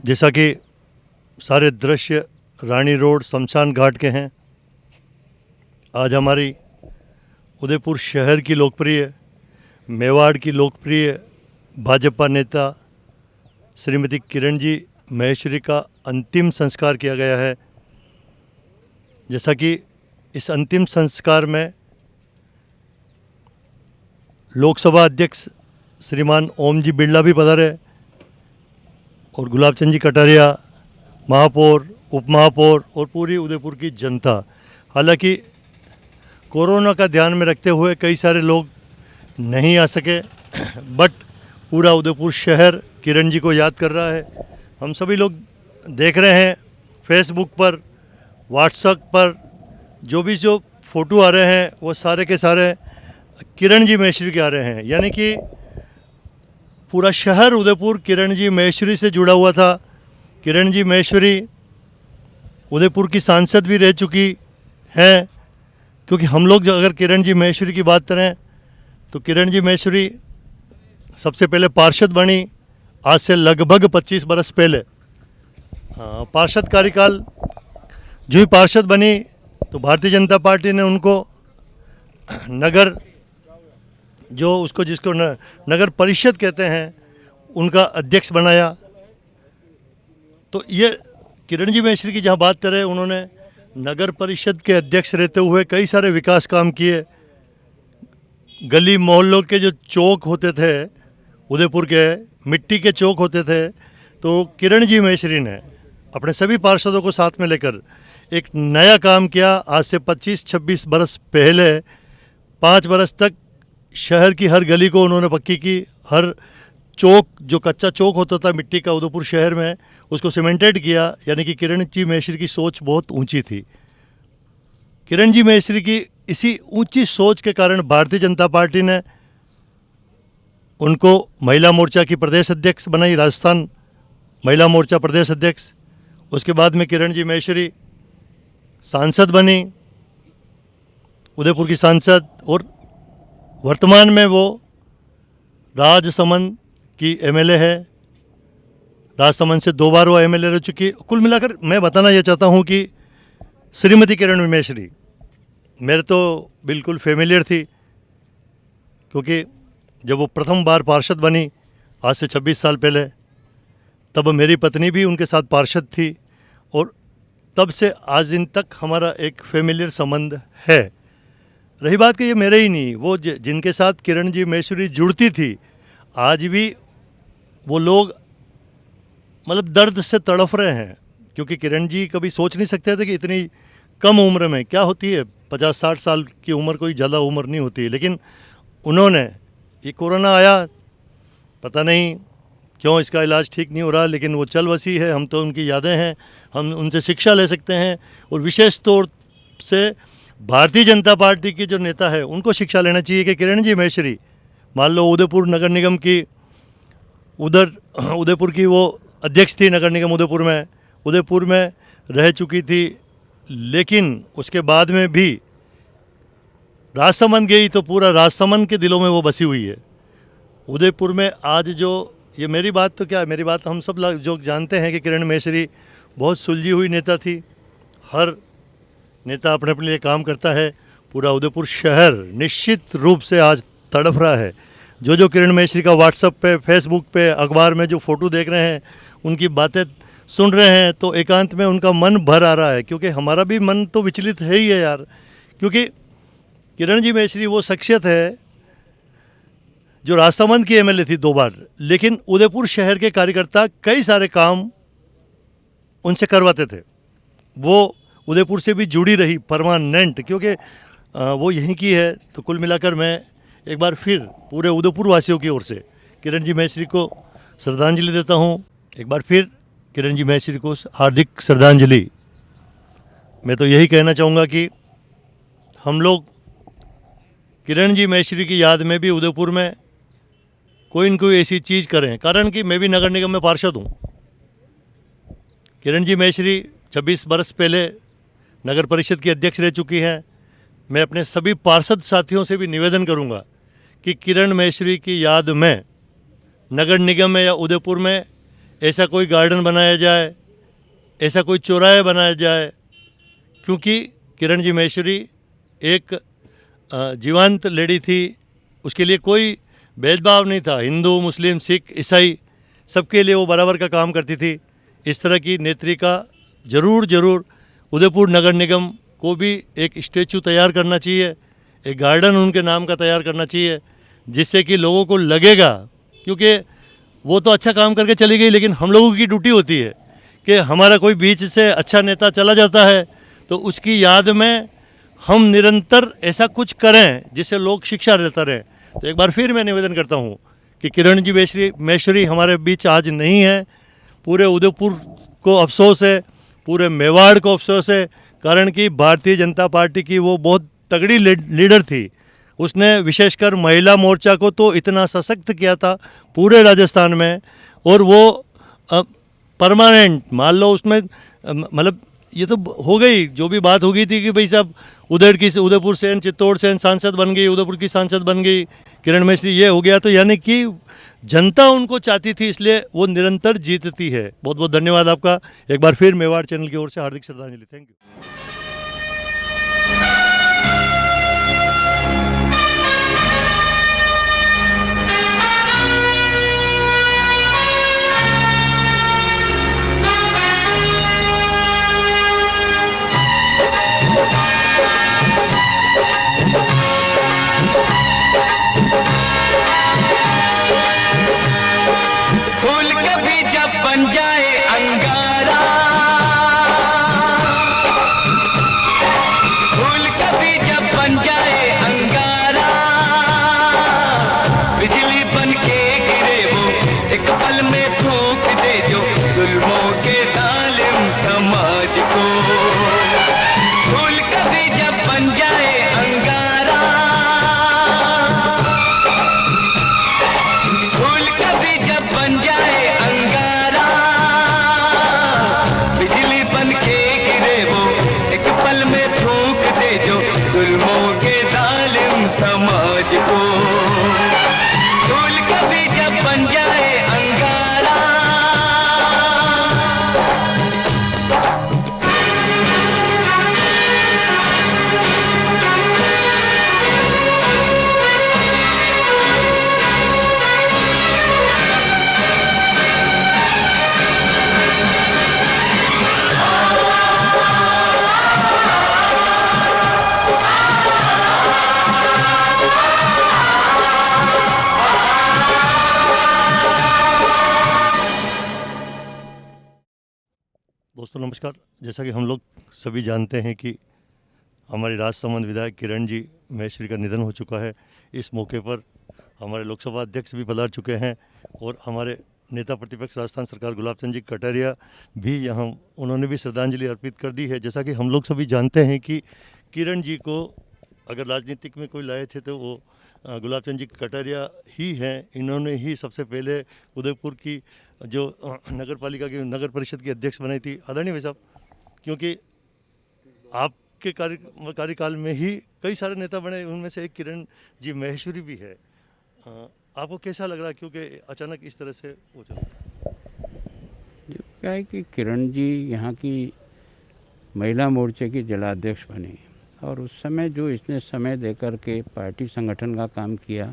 जैसा कि सारे दृश्य रानी रोड शमशान घाट के हैं, आज हमारी उदयपुर शहर की लोकप्रिय, मेवाड़ की लोकप्रिय भाजपा नेता श्रीमती किरण जी महेश्वरी का अंतिम संस्कार किया गया है। जैसा कि इस अंतिम संस्कार में लोकसभा अध्यक्ष श्रीमान ओम जी बिरला भी पधारे और गुलाब चंद जी कटारिया, महापौर, उप महापौर और पूरी उदयपुर की जनता। हालांकि कोरोना का ध्यान में रखते हुए कई सारे लोग नहीं आ सके, बट पूरा उदयपुर शहर किरण जी को याद कर रहा है। हम सभी लोग देख रहे हैं फेसबुक पर, व्हाट्सएप पर जो फ़ोटो आ रहे हैं वो सारे के सारे किरण जी महेश्वरी के आ रहे हैं। यानी कि पूरा शहर उदयपुर किरण जी महेश्वरी से जुड़ा हुआ था। किरण जी महेश्वरी उदयपुर की सांसद भी रह चुकी हैं, क्योंकि हम लोग अगर किरण जी महेश्वरी की बात करें तो किरण जी महेश्वरी सबसे पहले पार्षद बनी आज से लगभग 25 बरस पहले। पार्षद कार्यकाल जो ही पार्षद बनी तो भारतीय जनता पार्टी ने उनको नगर जिसको नगर परिषद कहते हैं उनका अध्यक्ष बनाया। तो ये किरण जी महेश्वरी की जहाँ बात करें, उन्होंने नगर परिषद के अध्यक्ष रहते हुए कई सारे विकास काम किए। गली मोहल्लों के जो चौक होते थे उदयपुर के, मिट्टी के चौक होते थे, तो किरण जी महेश्वरी ने अपने सभी पार्षदों को साथ में लेकर एक नया काम किया। आज से 25-26 बरस पहले 5 बरस तक शहर की हर गली को उन्होंने पक्की की। हर चौक, जो कच्चा चौक होता था मिट्टी का उदयपुर शहर में, उसको सीमेंटेड किया। यानी कि किरण जी महेश्वरी की सोच बहुत ऊंची थी। किरण जी महेश्वरी की इसी ऊंची सोच के कारण भारतीय जनता पार्टी ने उनको महिला मोर्चा की प्रदेश अध्यक्ष बनाई, राजस्थान महिला मोर्चा प्रदेश अध्यक्ष। उसके बाद में किरण जी महेश्वरी सांसद बनी, उदयपुर की सांसद, और वर्तमान में वो राजसमंद की एमएलए है। राजसमंद से 2 बार वो एमएलए रह चुकी। कुल मिलाकर मैं बताना ये चाहता हूँ कि श्रीमती किरण महेश्वरी मेरे तो बिल्कुल फेमिलियर थी, क्योंकि जब वो प्रथम बार पार्षद बनी आज से 26 साल पहले, तब मेरी पत्नी भी उनके साथ पार्षद थी और तब से आज दिन तक हमारा एक फेमिलियर संबंध है। रही बात कि ये मेरे ही नहीं, वो जिनके साथ किरण जी महेश्वरी जुड़ती थी, आज भी वो लोग मतलब दर्द से तड़फ रहे हैं, क्योंकि किरण जी कभी सोच नहीं सकते थे कि इतनी कम उम्र में क्या होती है। 50-60 साल की उम्र कोई ज़्यादा उम्र नहीं होती, लेकिन उन्होंने, ये कोरोना आया, पता नहीं क्यों इसका इलाज ठीक नहीं हो रहा, लेकिन वो चल बसी है। हम तो उनकी यादें हैं, हम उनसे शिक्षा ले सकते हैं, और विशेष तौर से भारतीय जनता पार्टी के जो नेता है उनको शिक्षा लेना चाहिए कि किरण जी महेश्वरी, मान लो उदयपुर नगर निगम की, उदयपुर की वो अध्यक्ष थी नगर निगम उदयपुर में रह चुकी थी, लेकिन उसके बाद में भी राजसमंद गई तो पूरा राजसमंद के दिलों में वो बसी हुई है। उदयपुर में आज जो, ये मेरी बात तो क्या है, मेरी बात हम सब लोग जो जानते हैं कि किरण महेश्वरी बहुत सुलझी हुई नेता थी। हर नेता अपने अपने लिए काम करता है। पूरा उदयपुर शहर निश्चित रूप से आज तड़फ रहा है। जो किरण महेश्वरी का व्हाट्सएप पे, फेसबुक पे, अखबार में जो फ़ोटो देख रहे हैं, उनकी बातें सुन रहे हैं, तो एकांत में उनका मन भर आ रहा है, क्योंकि हमारा भी मन तो विचलित है ही है यार। क्योंकि किरण जी महेश्वरी वो शख्सियत है जो राजसमंद की एमएलए थी 2 बार, लेकिन उदयपुर शहर के कार्यकर्ता कई सारे काम उनसे करवाते थे। वो उदयपुर से भी जुड़ी रही परमानेंट, क्योंकि वो यहीं की है। तो कुल मिलाकर मैं एक बार फिर पूरे उदयपुर वासियों की ओर से किरण जी महेश्वरी को श्रद्धांजलि देता हूँ। एक बार फिर किरण जी महेश्वरी को हार्दिक श्रद्धांजलि। मैं तो यही कहना चाहूँगा कि हम लोग किरण जी महेश्वरी की याद में भी उदयपुर में कोई न कोई ऐसी चीज़ करें, कारण कि मैं भी नगर निगम में पार्षद हूँ। किरण जी महेश्वरी 26 बरस पहले नगर परिषद की अध्यक्ष रह चुकी हैं। मैं अपने सभी पार्षद साथियों से भी निवेदन करूंगा कि किरण महेश्वरी की याद में नगर निगम में या उदयपुर में ऐसा कोई गार्डन बनाया जाए, ऐसा कोई चौराहे बनाया जाए, क्योंकि किरण जी माहेश्वरी एक जीवंत लेडी थी। उसके लिए कोई भेदभाव नहीं था, हिंदू मुस्लिम सिख ईसाई सबके लिए वो बराबर का काम करती थी। इस तरह की नेत्री का ज़रूर उदयपुर नगर निगम को भी एक स्टेचू तैयार करना चाहिए, एक गार्डन उनके नाम का तैयार करना चाहिए, जिससे कि लोगों को लगेगा, क्योंकि वो तो अच्छा काम करके चली गई, लेकिन हम लोगों की ड्यूटी होती है कि हमारा कोई बीच से अच्छा नेता चला जाता है तो उसकी याद में हम निरंतर ऐसा कुछ करें जिससे लोग शिक्षा लेता रहे। तो एक बार फिर मैं निवेदन करता हूँ कि किरण जी माहेश्वरी हमारे बीच आज नहीं है। पूरे उदयपुर को अफसोस है, पूरे मेवाड़ को अफसोस है, कारण कि भारतीय जनता पार्टी की वो बहुत तगड़ी लीडर थी। उसने विशेषकर महिला मोर्चा को तो इतना सशक्त किया था पूरे राजस्थान में, और वो परमानेंट मान लो उसमें मतलब ये तो हो गई, जो भी बात हो गई थी कि भाई साहब उदयपुर से चित्तौड़ से सांसद बन गई, उदयपुर की सांसद बन गई किरण माहेश्वरी, ये हो गया। तो यानी कि जनता उनको चाहती थी, इसलिए वो निरंतर जीतती है। बहुत बहुत धन्यवाद आपका एक बार फिर मेवाड़ चैनल की ओर से हार्दिक श्रद्धांजलि। Thank you. फूल कभी जब बन जाए अंगारा, फूल कभी जब बन जाए अंगारा, बिजली बन के गिरे वो एक पल में फूंक दे जो जुल्मों के जालिम समाज को। फूल कभी जब बन जाए अंगारा, फूल कभी जब बन जाए अंगारा, बिजली बन के गिरे वो एक पल में फूंक दे जो जुल्मों के जालिम समाज को। फूल कभी जब बन जाए अंगारा, दोस्तों नमस्कार। जैसा कि हम लोग सभी जानते हैं कि हमारी राजसमंद विधायक किरण जी माहेश्वरी का निधन हो चुका है। इस मौके पर हमारे लोकसभा अध्यक्ष भी पधार चुके हैं और हमारे नेता प्रतिपक्ष राजस्थान सरकार गुलाब चंद जी कटारिया भी यहाँ, उन्होंने भी श्रद्धांजलि अर्पित कर दी है। जैसा कि हम लोग सभी जानते हैं कि किरण जी को अगर राजनीतिक में कोई लाए थे तो वो गुलाब चंद जी कटारिया ही हैं। इन्होंने ही सबसे पहले उदयपुर की जो नगर पालिका की नगर परिषद की अध्यक्ष बनाई थी आदरणीय भाई साहब, क्योंकि आपके कार्यकाल में ही कई सारे नेता बने, उनमें से एक किरण जी माहेश्वरी भी है। आपको कैसा लग रहा है, क्योंकि अचानक इस तरह से वो चला? क्या है कि किरण जी यहाँ की महिला मोर्चे की जिलाध्यक्ष बनी, और उस समय जो इसने समय देकर के पार्टी संगठन का काम किया,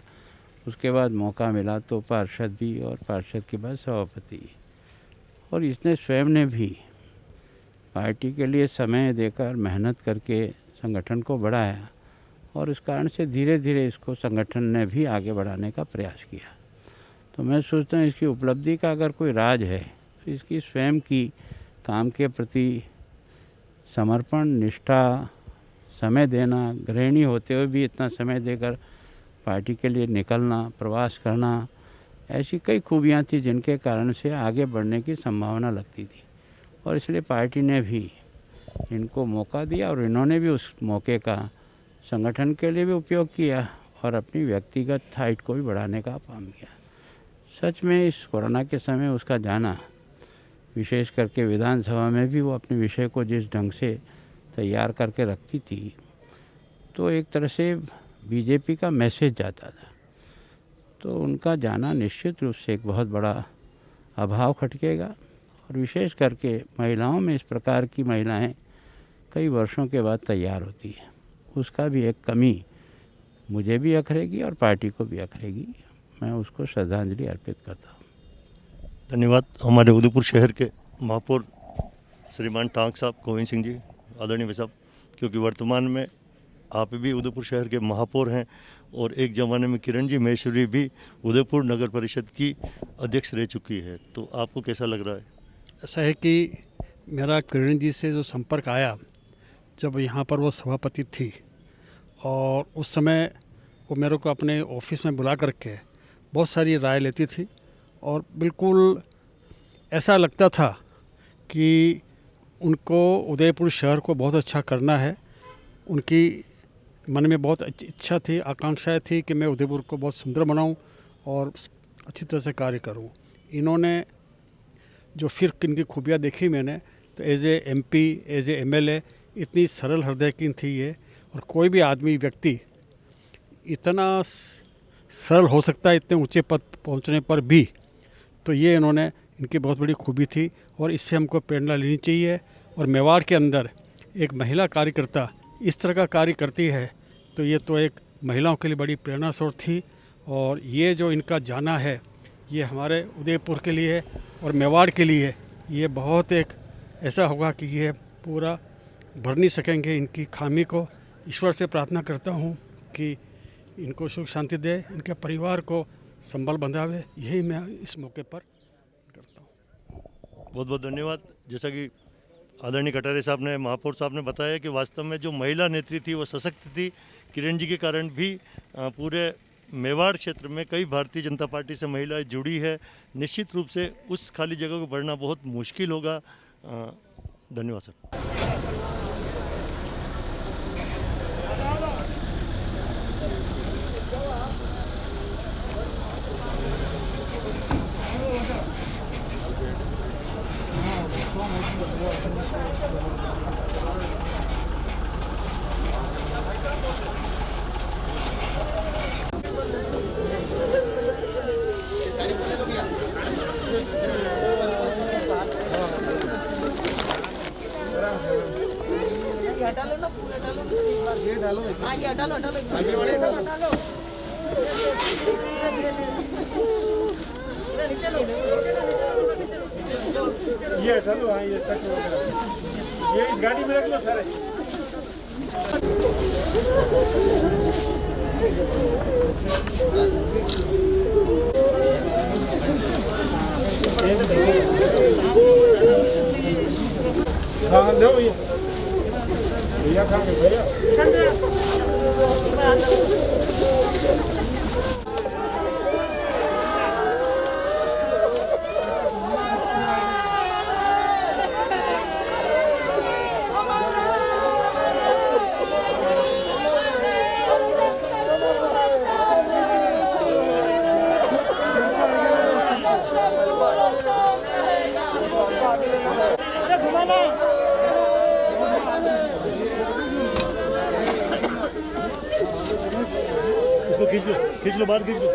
उसके बाद मौका मिला तो पार्षद भी, और पार्षद के बाद सभापति, और इसने स्वयं ने भी पार्टी के लिए समय देकर मेहनत करके संगठन को बढ़ाया, और इस कारण से धीरे धीरे इसको संगठन ने भी आगे बढ़ाने का प्रयास किया। तो मैं सोचता हूँ इसकी उपलब्धि का अगर कोई राज है तो इसकी स्वयं की काम के प्रति समर्पण, निष्ठा, समय देना, गृहिणी होते हुए भी इतना समय देकर पार्टी के लिए निकलना, प्रवास करना, ऐसी कई खूबियाँ थी जिनके कारण से आगे बढ़ने की संभावना लगती थी, और इसलिए पार्टी ने भी इनको मौका दिया, और इन्होंने भी उस मौके का संगठन के लिए भी उपयोग किया और अपनी व्यक्तिगत हाइट को भी बढ़ाने का काम किया। सच में इस कोरोना के समय उसका जाना, विशेष करके विधानसभा में भी वो अपने विषय को जिस ढंग से तैयार करके रखती थी, तो एक तरह से बीजेपी का मैसेज जाता था। तो उनका जाना निश्चित रूप से एक बहुत बड़ा अभाव खटकेगा। और विशेष करके महिलाओं में इस प्रकार की महिलाएं कई वर्षों के बाद तैयार होती है, उसका भी एक कमी मुझे भी अखरेगी और पार्टी को भी अखरेगी। मैं उसको श्रद्धांजलि अर्पित करता हूँ। धन्यवाद। हमारे उदयपुर शहर के महापौर श्रीमान टांक साहब, गोविंद सिंह जी, आदरणीय भाई साहब, क्योंकि वर्तमान में आप भी उदयपुर शहर के महापौर हैं और एक ज़माने में किरण जी महेश्वरी भी उदयपुर नगर परिषद की अध्यक्ष रह चुकी है, तो आपको कैसा लग रहा है? ऐसा है कि मेरा किरण जी से जो संपर्क आया जब यहाँ पर वो सभापति थी, और उस समय वो मेरे को अपने ऑफिस में बुला करके बहुत सारी राय लेती थी, और बिल्कुल ऐसा लगता था कि उनको उदयपुर शहर को बहुत अच्छा करना है। उनकी मन में बहुत इच्छा थी, आकांक्षाएं थी कि मैं उदयपुर को बहुत सुंदर बनाऊं और अच्छी तरह से कार्य करूं। इन्होंने जो फिर इनकी खूबियाँ देखी मैंने, तो as a MP, as a MLA इतनी सरल हृदय की थी ये, और कोई भी आदमी व्यक्ति इतना सरल हो सकता है इतने ऊंचे पद पहुंचने पर भी, तो ये इन्होंने इनकी बहुत बड़ी खूबी थी और इससे हमको प्रेरणा लेनी चाहिए। और मेवाड़ के अंदर एक महिला कार्यकर्ता इस तरह का कार्य करती है तो ये तो एक महिलाओं के लिए बड़ी प्रेरणा स्रोत थी। और ये जो इनका जाना है ये हमारे उदयपुर के लिए और मेवाड़ के लिए ये बहुत एक ऐसा होगा कि ये पूरा भर नहीं सकेंगे। इनकी खामी को ईश्वर से प्रार्थना करता हूँ कि इनको सुख शांति दे, इनके परिवार को संबल बंधावे, यही मैं इस मौके पर करता हूँ। बहुत बहुत धन्यवाद। जैसा कि आदरणीय कटारे साहब ने, महापौर साहब ने बताया कि वास्तव में जो महिला नेत्री थी वो सशक्त थी। किरण जी के कारण भी पूरे मेवाड़ क्षेत्र में कई भारतीय जनता पार्टी से महिलाएं जुड़ी है। निश्चित रूप से उस खाली जगह को भरना बहुत मुश्किल होगा। धन्यवाद सर। डालो ना, पूरा डालो ना, ये डालो, हाँ ये डालो डालो डालो, ये डालो, हाँ ये तक ये इस गाड़ी में रख लो सारे। हाँ लो ये भैया खाएंगे भैया। खींच लो बाहर, खींच लो।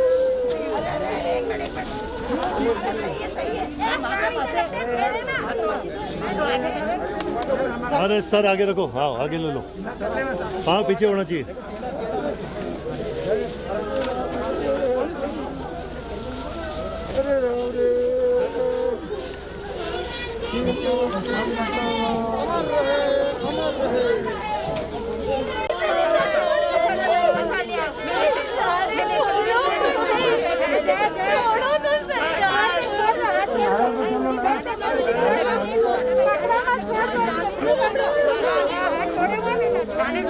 अरे सर आगे रखो, हाँ आगे ले लो, हाँ पीछे होना चाहिए।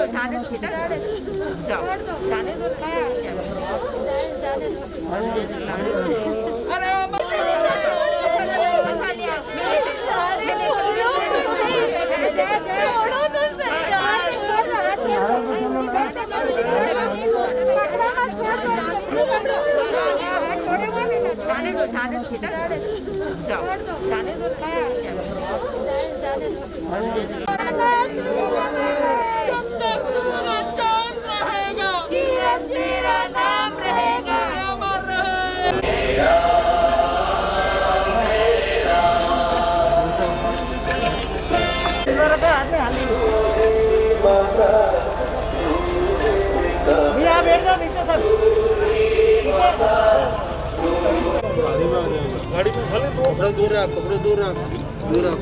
जाने दो बेटा, जाने दो, अरे जाने दो बेटा, जाने दो, तेरा नाम रहेगा, अमर रहेगा। भैया बैठ जाओ नीचे सब। गाड़ी में खाली दो कपड़े दूर रख, कपड़े दूर रख, दूर रख।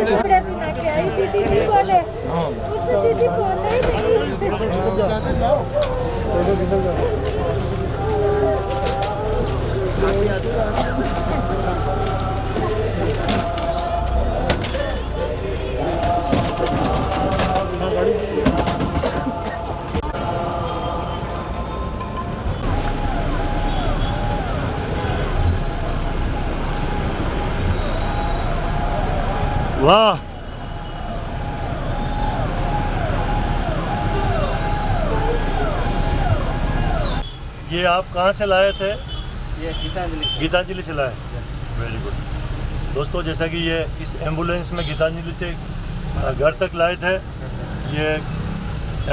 कपड़े पहना के आई थी दीदी बोले उसने दीदी बोले वाह, ये आप कहाँ से लाए थे? ये गीतांजलि। गीतांजलि से लाए। Very good. दोस्तों, जैसा कि ये इस एम्बुलेंस में गीतांजलि से घर तक लाए थे, ये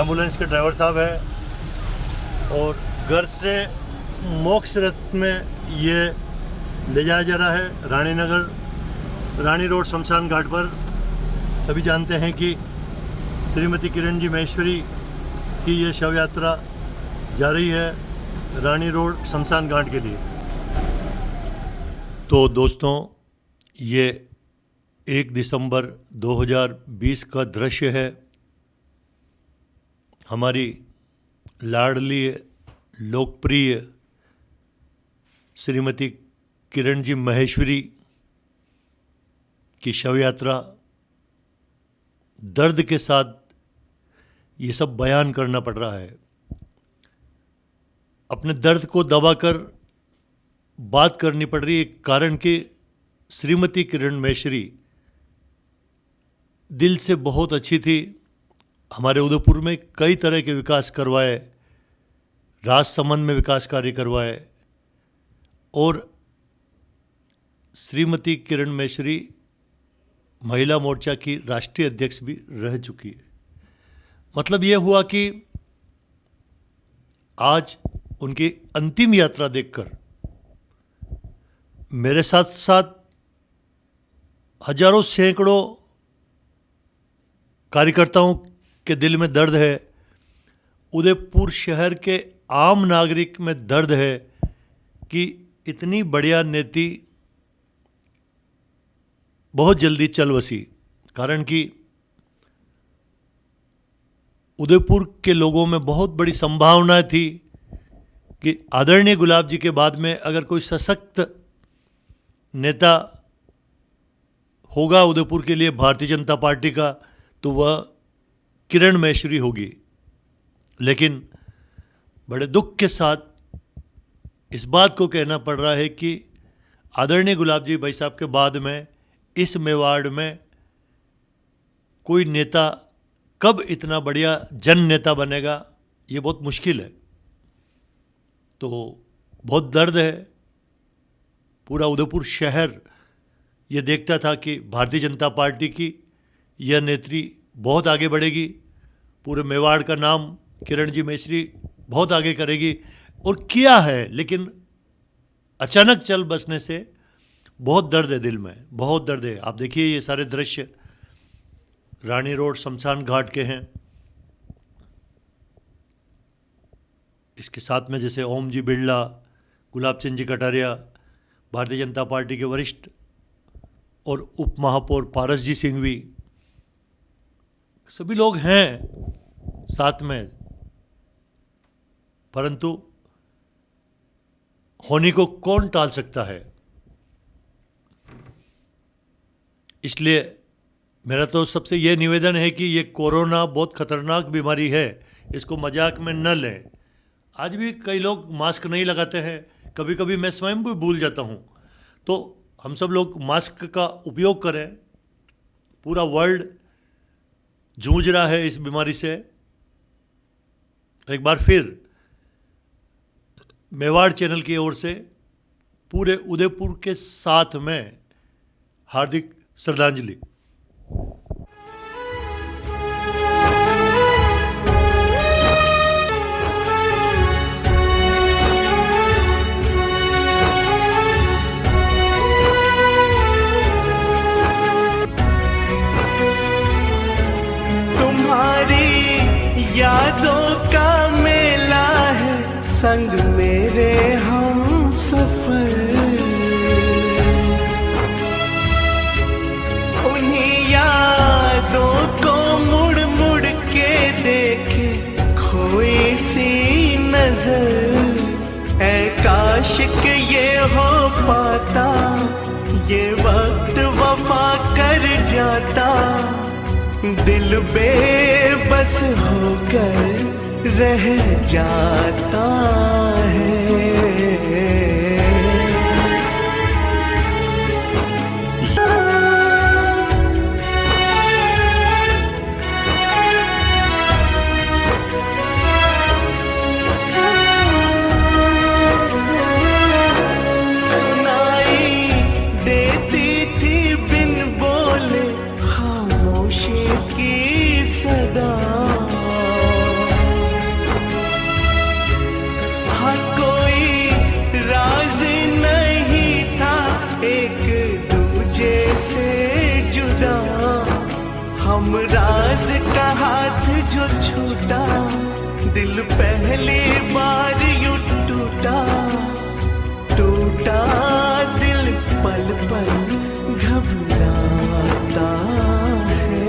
एम्बुलेंस के ड्राइवर साहब हैं और घर से मोक्ष रथ में ये ले जाया जा रहा है रानी रोड शमशान घाट पर। सभी जानते हैं कि श्रीमती किरण जी महेश्वरी की ये शव यात्रा जा रही है रानी रोड शमशान घाट के लिए। तो दोस्तों, ये 1 दिसंबर 2020 का दृश्य है। हमारी लाडली लोकप्रिय श्रीमती किरण जी महेश्वरी की शव यात्रा। दर्द के साथ ये सब बयान करना पड़ रहा है। अपने दर्द को दबाकर बात करनी पड़ रही है, कारण कि श्रीमती किरण महेश्वरी दिल से बहुत अच्छी थी। हमारे उदयपुर में कई तरह के विकास करवाए, राजसमंद में विकास कार्य करवाए और श्रीमती किरण महेश्वरी महिला मोर्चा की राष्ट्रीय अध्यक्ष भी रह चुकी है। मतलब ये हुआ कि आज उनकी अंतिम यात्रा देखकर मेरे साथ साथ हजारों सैकड़ों कार्यकर्ताओं के दिल में दर्द है। उदयपुर शहर के आम नागरिक में दर्द है कि इतनी बढ़िया नेती बहुत जल्दी चल बसी। कारण कि उदयपुर के लोगों में बहुत बड़ी संभावना थी कि आदरणीय गुलाब जी के बाद में अगर कोई सशक्त नेता होगा उदयपुर के लिए भारतीय जनता पार्टी का, तो वह किरण महेश्वरी होगी। लेकिन बड़े दुख के साथ इस बात को कहना पड़ रहा है कि आदरणीय गुलाब जी भाई साहब के बाद में इस मेवाड़ में कोई नेता कब इतना बढ़िया जन नेता बनेगा, ये बहुत मुश्किल है। तो बहुत दर्द है। पूरा उदयपुर शहर ये देखता था कि भारतीय जनता पार्टी की यह नेत्री बहुत आगे बढ़ेगी, पूरे मेवाड़ का नाम किरण जी महेश्वरी बहुत आगे करेगी, और किया है। लेकिन अचानक चल बसने से बहुत दर्द है, दिल में बहुत दर्द है। आप देखिए ये सारे दृश्य रानी रोड शमशान घाट के हैं। इसके साथ में जैसे ओम जी बिरला, गुलाब चंद जी कटारिया, भारतीय जनता पार्टी के वरिष्ठ और उप महापौर पारस जी सिंघवी, सभी लोग हैं साथ में। परंतु होने को कौन टाल सकता है? इसलिए मेरा तो सबसे यह निवेदन है कि ये कोरोना बहुत खतरनाक बीमारी है, इसको मजाक में न लें। आज भी कई लोग मास्क नहीं लगाते हैं, कभी कभी मैं स्वयं भी भूल जाता हूँ। तो हम सब लोग मास्क का उपयोग करें। पूरा वर्ल्ड जूझ रहा है इस बीमारी से। एक बार फिर मेवाड़ चैनल की ओर से पूरे उदयपुर के साथ में हार्दिक श्रद्धांजलि। तुम्हारी यादों का मेला है, संग मेरे हम सफर। उन्हीं यादों को मुड़ मुड़ के देखे खोई सी नजर। ऐ काश के ये हो पाता, ये वक्त वफा कर जाता। दिल बेबस होकर रह जाता है। सुनाई देती थी बिन बोले खामोशी की सदा। हाँ कोई राज नहीं था एक दूजे से जुदा। हम राज का हाथ जो छूटा, दिल पहली बार यूं टूटा। टूटा दिल पल पल घबराता है।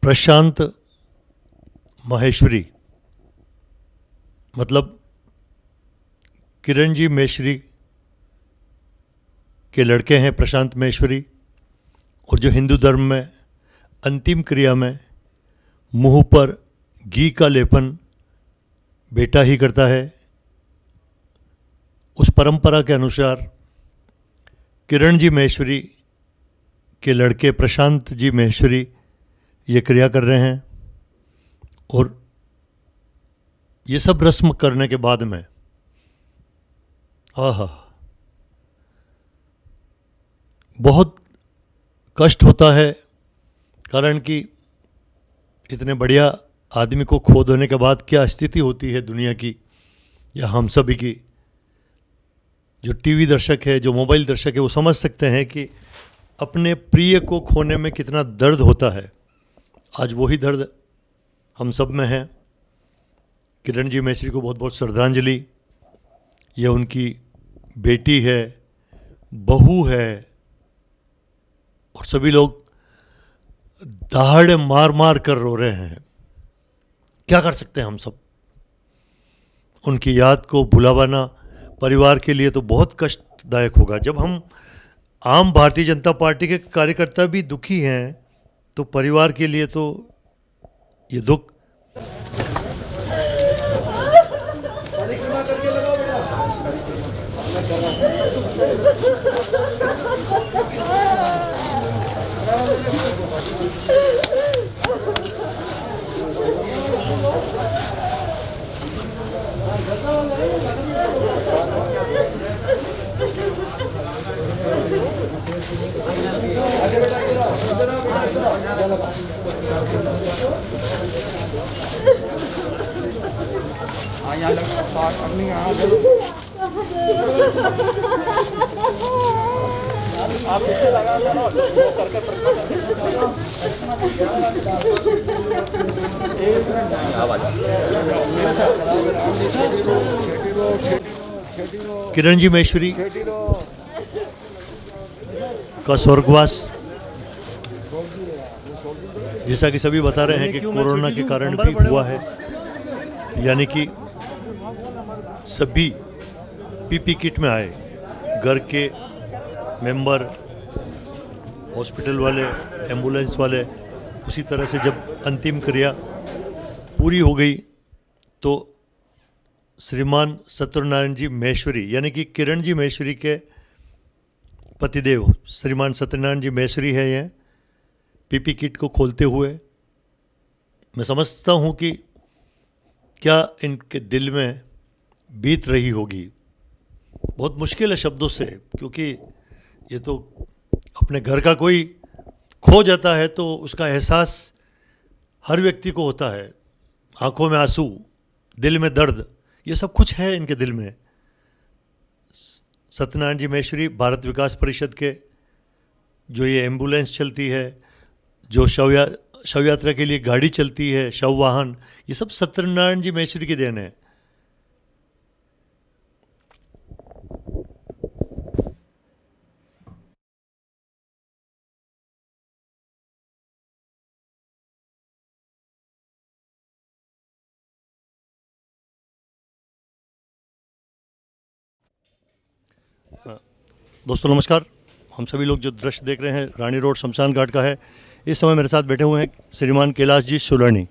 प्रशांत माहेश्वरी मतलब किरण जी माहेश्वरी के लड़के हैं प्रशांत माहेश्वरी। और जो हिंदू धर्म में अंतिम क्रिया में मुंह पर घी का लेपन बेटा ही करता है, उस परंपरा के अनुसार किरण जी माहेश्वरी के लड़के प्रशांत जी माहेश्वरी ये क्रिया कर रहे हैं। और ये सब रस्म करने के बाद में बहुत कष्ट होता है, कारण कि इतने बढ़िया आदमी को खो देने के बाद क्या स्थिति होती है दुनिया की या हम सभी की। जो टीवी दर्शक है, जो मोबाइल दर्शक है, वो समझ सकते हैं कि अपने प्रिय को खोने में कितना दर्द होता है। आज वही दर्द हम सब में है। किरण जी माहेश्वरी को बहुत बहुत श्रद्धांजलि। यह उनकी बेटी है, बहू है, और सभी लोग दहाड़े मार मार कर रो रहे हैं। क्या कर सकते हैं हम सब। उनकी याद को भुलावाना परिवार के लिए तो बहुत कष्टदायक होगा। जब हम आम भारतीय जनता पार्टी के कार्यकर्ता भी दुखी हैं, तो परिवार के लिए तो ये दुख। आप पीछे लगा ना वो करके किरण जी माहेश्वरी का स्वर्गवास, जैसा कि सभी बता रहे हैं कि कोरोना के कारण भी हुआ है, यानी कि सभी पीपी किट में आए घर के मेंबर हॉस्पिटल वाले, एम्बुलेंस वाले। उसी तरह से जब अंतिम क्रिया पूरी हो गई तो श्रीमान सत्यनारायण जी महेश्वरी यानी कि किरण जी महेश्वरी के पतिदेव श्रीमान सत्यनारायण जी महेश्वरी है ये, पीपी किट को खोलते हुए मैं समझता हूँ कि क्या इनके दिल में बीत रही होगी। बहुत मुश्किल है शब्दों से, क्योंकि ये तो अपने घर का कोई खो जाता है तो उसका एहसास हर व्यक्ति को होता है। आंखों में आंसू, दिल में दर्द, ये सब कुछ है इनके दिल में। सत्यनारायण जी महेश्वरी भारत विकास परिषद के जो ये एम्बुलेंस चलती है, जो शव यात्रा के लिए गाड़ी चलती है, शव वाहन, ये सब सत्यनारायण जी महेश्वरी की देन है। दोस्तों नमस्कार। हम सभी लोग जो दृश्य देख रहे हैं रानी रोड शमशान घाट का है। इस समय मेरे साथ बैठे हुए हैं श्रीमान कैलाश जी सोलानी।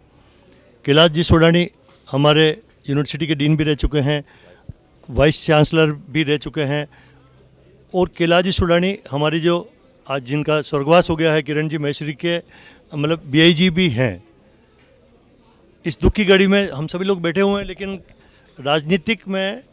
कैलाश जी सोलानी हमारे यूनिवर्सिटी के डीन भी रह चुके हैं, वाइस चांसलर भी रह चुके हैं। और कैलाश जी सोलानी हमारी जो आज जिनका स्वर्गवास हो गया है किरण जी महेश्वरी के मतलब BIG भी हैं। इस दुख की घड़ी में हम सभी लोग बैठे हुए हैं, लेकिन राजनीतिक में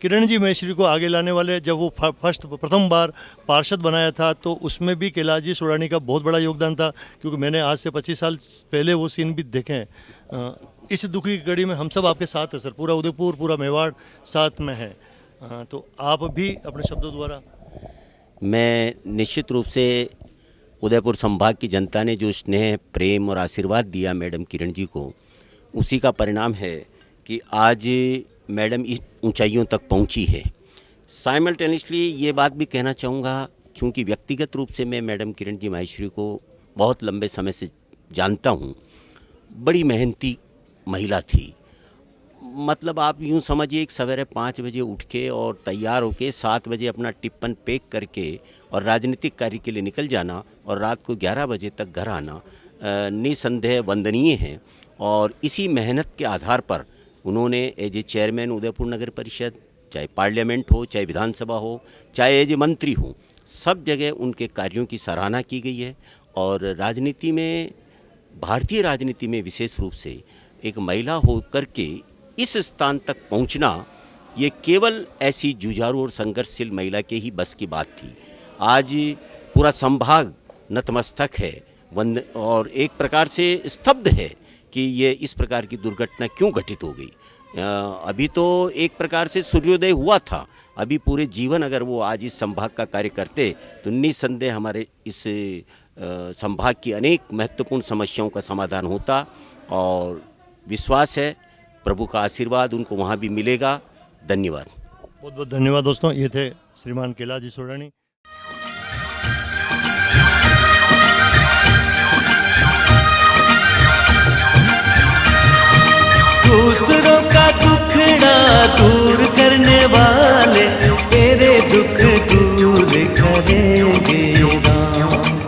किरण जी महेश्वरी को आगे लाने वाले जब वो प्रथम बार पार्षद बनाया था तो उसमें भी कैलाश जी सोलानी का बहुत बड़ा योगदान था, क्योंकि मैंने आज से 25 साल पहले वो सीन भी देखे हैं। इस दुखी घड़ी में हम सब आपके साथ है सर, पूरा उदयपुर, पूरा मेवाड़ साथ में है। तो आप भी अपने शब्दों द्वारा। मैं निश्चित रूप से उदयपुर संभाग की जनता ने जो स्नेह, प्रेम और आशीर्वाद दिया मैडम किरण जी को, उसी का परिणाम है कि आज मैडम इस ऊंचाइयों तक पहुंची है। साइमल्टेनियसली ये बात भी कहना चाहूँगा, चूँकि व्यक्तिगत रूप से मैं मैडम किरण जी महेश्वरी को बहुत लंबे समय से जानता हूँ। बड़ी मेहनती महिला थी। मतलब आप यूँ समझिए एक सवेरे 5 बजे उठ के और तैयार होके 7 बजे अपना टिप्पन पैक करके और राजनीतिक कार्य के लिए निकल जाना और रात को 11 बजे तक घर आना निसंदेह वंदनीय है। और इसी मेहनत के आधार पर उन्होंने एज ए चेयरमैन उदयपुर नगर परिषद, चाहे पार्लियामेंट हो, चाहे विधानसभा हो, चाहे एज ए मंत्री हो, सब जगह उनके कार्यों की सराहना की गई है। और राजनीति में, भारतीय राजनीति में विशेष रूप से एक महिला होकर के इस स्थान तक पहुंचना, ये केवल ऐसी जुझारू और संघर्षशील महिला के ही बस की बात थी। आज पूरा संभाग नतमस्तक है और एक प्रकार से स्तब्ध है कि ये इस प्रकार की दुर्घटना क्यों घटित हो गई। अभी तो एक प्रकार से सूर्योदय हुआ था, अभी पूरे जीवन अगर वो आज इस संभाग का कार्य करते तो निसंदेह हमारे इस संभाग की अनेक महत्वपूर्ण समस्याओं का समाधान होता। और विश्वास है प्रभु का आशीर्वाद उनको वहाँ भी मिलेगा। धन्यवाद। बहुत बहुत धन्यवाद दोस्तों। ये थे श्रीमान कैलाश जी सोलानी। दूसरों का दुखड़ा दूर करने वाले तेरे दुख दूर करेंगे राम।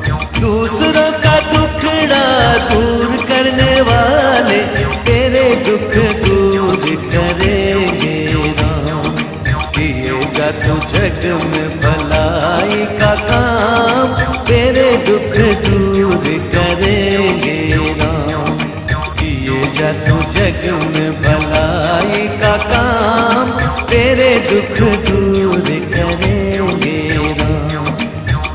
दूसरों का दुखड़ा दूर करने वाले तेरे दुख दूर करेंगे राम। किए जा तू जग में भलाई का काम, तेरे दुख दूर करेंगे राम। किए जा तू जग में भलाई का काम, तेरे दुख दूर करेंगे राम।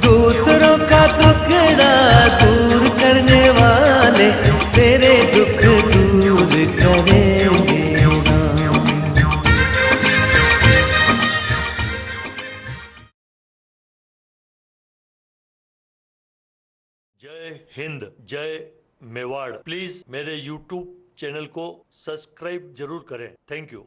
दूसरों का दुखड़ा दूर करने वाले तेरे दुख दूर करेंगे राम। जय हिंद, जय मेवाड़। प्लीज मेरे YouTube चैनल को सब्सक्राइब जरूर करें। Thank you.